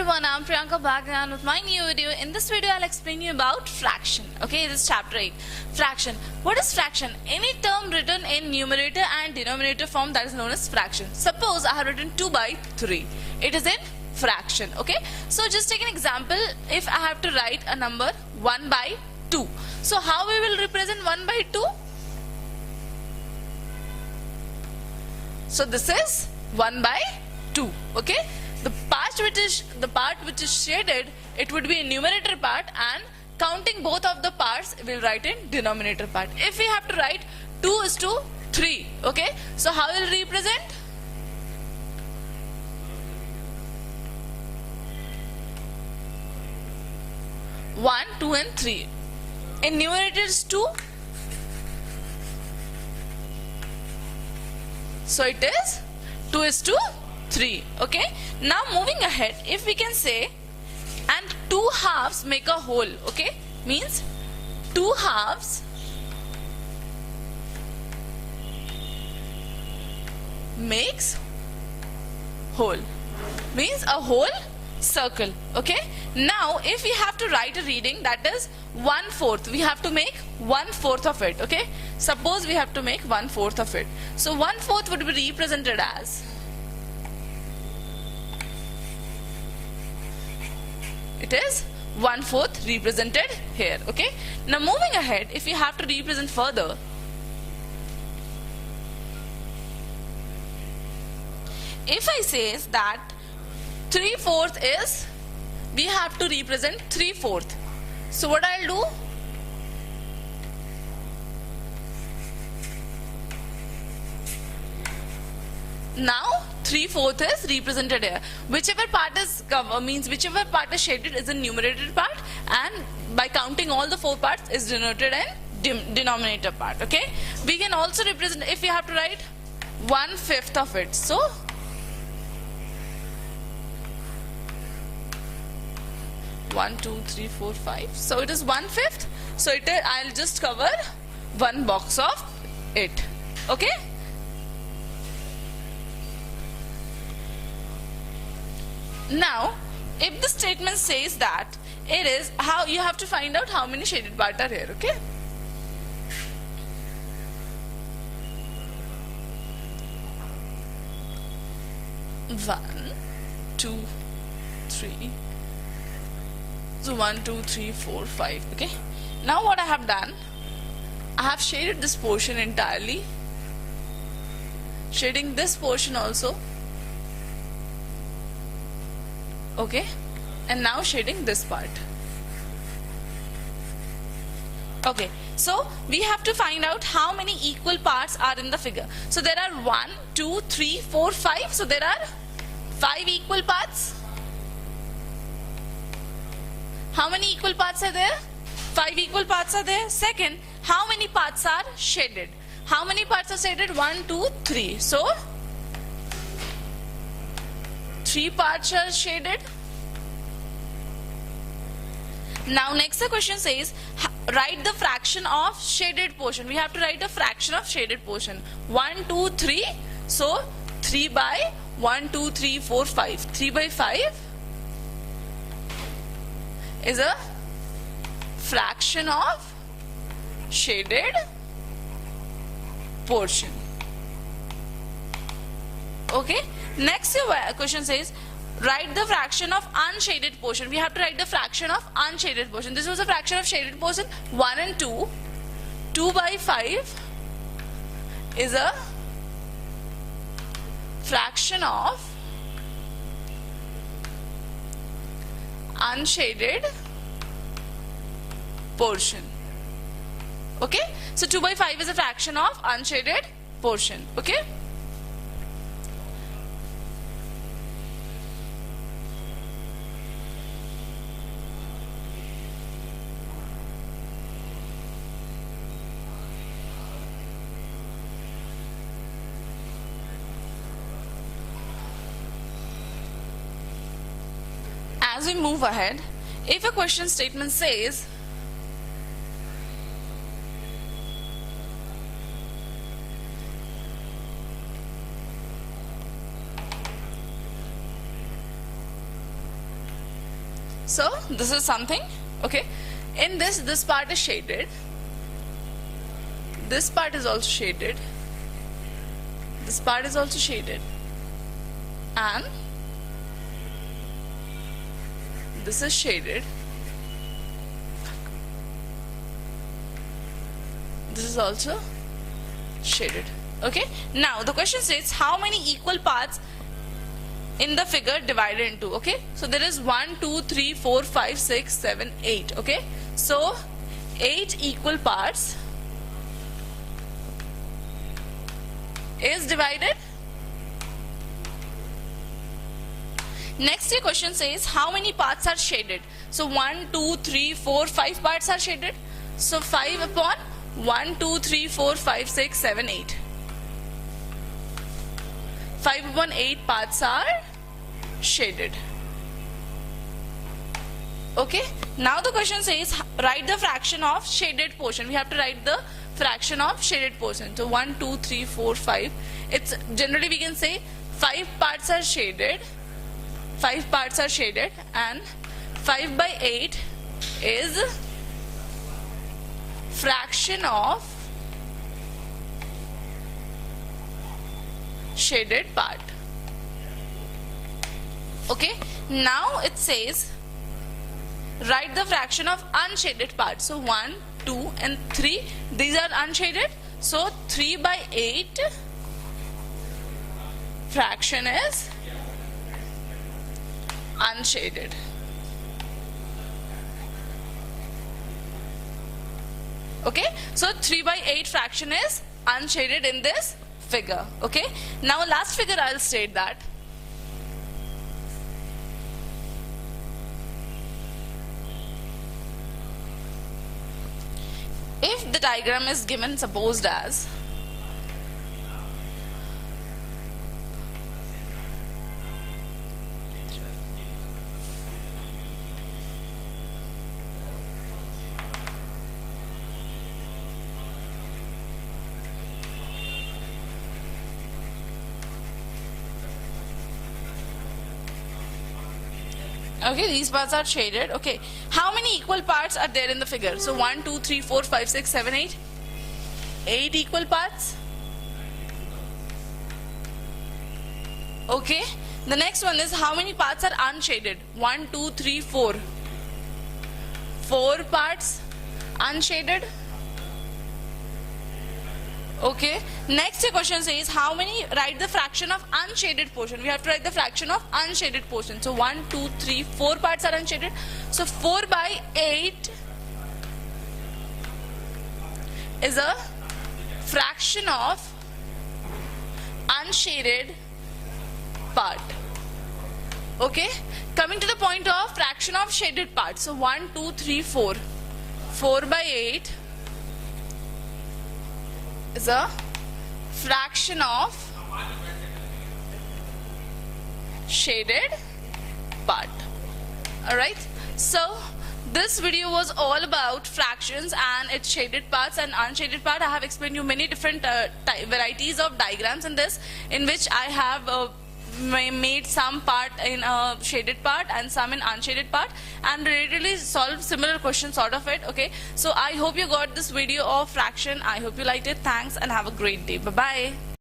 everyone, I'm Priyanka back again with my new video. In this video, I'll explain you about fraction. Okay, this is chapter 8. Fraction. What is fraction? Any term written in numerator and denominator form that is known as fraction. Suppose I have written 2 by 3. It is in fraction. Okay, so just take an example. If I have to write a number 1 by 2. So how we will represent 1 by 2? So this is 1 by 2. Okay. The part which is shaded, it would be a numerator part, and counting both of the parts, we'll write in denominator part. If we have to write 2:3, okay, so how will represent? One, 2 and 3. In numerator is 2. So it is 2:3. Okay, now moving ahead, if we can say and 2 halves make a whole, okay, means 2 halves makes whole, means a whole circle. Okay, now if we have to write a reading, that is 1/4, we have to make 1/4 of it. Okay, suppose we have to make 1/4 of it, so 1/4 would be represented as, it is 1/4 represented here. Okay, now moving ahead, if we have to represent further, if I say that 3/4 is, we have to represent 3/4. So what I'll do, now 3/4 is represented here. Whichever part is means whichever part is shaded is the numerator part, and by counting all the 4 parts is denoted in denominator part. Okay, we can also represent, if we have to write 1/5 of it, so one, 2, 3, 4, 5. So it is 1/5. So it is, I'll just cover one box of it. Okay. Now, if the statement says that it is, how you have to find out how many shaded parts are here. Okay. One, 2, 3. So 1, 2, 3, 4, 5. Okay. Now what I have done, I have shaded this portion entirely, shading this portion also. Okay, and now shading this part. Okay, so we have to find out how many equal parts are in the figure. So there are 1, 2, 3, 4, 5. So there are 5 equal parts. How many equal parts are there? 5 equal parts are there. Second, how many parts are shaded? How many parts are shaded? 1, 2, 3. So 3 parts are shaded. Now next the question says, write the fraction of shaded portion. We have to write the fraction of shaded portion. 1, 2, 3. So 3 by 1, 2, 3, 4, 5. 3 by 5 is a fraction of shaded portion. Okay, next your question says, write the fraction of unshaded portion. We have to write the fraction of unshaded portion. This was a fraction of shaded portion, 1 and 2. 2 by 5 is a fraction of unshaded portion. Okay, so 2 by 5 is a fraction of unshaded portion. Okay. As we move ahead, if a question statement says So this is something, okay. In this part is shaded, this part is also shaded, this part is also shaded, and this is shaded, this is also shaded, okay. Now the question says how many equal parts in the figure divided into, okay. So there is 1 2 3 4 5 6 7 8, okay. So 8 equal parts is divided. Next your question says how many parts are shaded. So 1 2 3 4 5 parts are shaded. So 5 upon 1 2 3 4 5 6 7 8. 5 upon 8 parts are shaded. Okay. Now the question says write the fraction of shaded portion. We have to write the fraction of shaded portion. So 1 2 3 4 5. It's generally we can say 5 parts are shaded. 5 parts are shaded and 5 by 8 is fraction of shaded part. Okay. Now it says write the fraction of unshaded part. So 1 2 and 3, these are unshaded. So 3 by 8 fraction is unshaded. Okay, so 3 by 8 fraction is unshaded in this figure. Okay, now last figure I'll state that. If the diagram is given supposed as okay, these parts are shaded. Okay, how many equal parts are there in the figure? So 1 2 3 4 5 6 7 8. 8 equal parts. Okay, the next one is how many parts are unshaded? 1 2 3 4. 4 parts unshaded. Okay, next question says how many, write the fraction of unshaded portion. We have to write the fraction of unshaded portion. So 1 2 3 4 parts are unshaded. So 4 by 8 is a fraction of unshaded part. Okay, coming to the point of fraction of shaded part. So 1 2 3 4. 4 by 8 is a fraction of shaded part. Alright, so this video was all about fractions and its shaded parts and unshaded part. I have explained you many different varieties of diagrams in this, in which I have made some part in a shaded part and some in unshaded part, and relatedly solved similar questions sort of it. Okay, so I hope you got this video of fraction. I hope you liked it. Thanks and have a great day. Bye bye.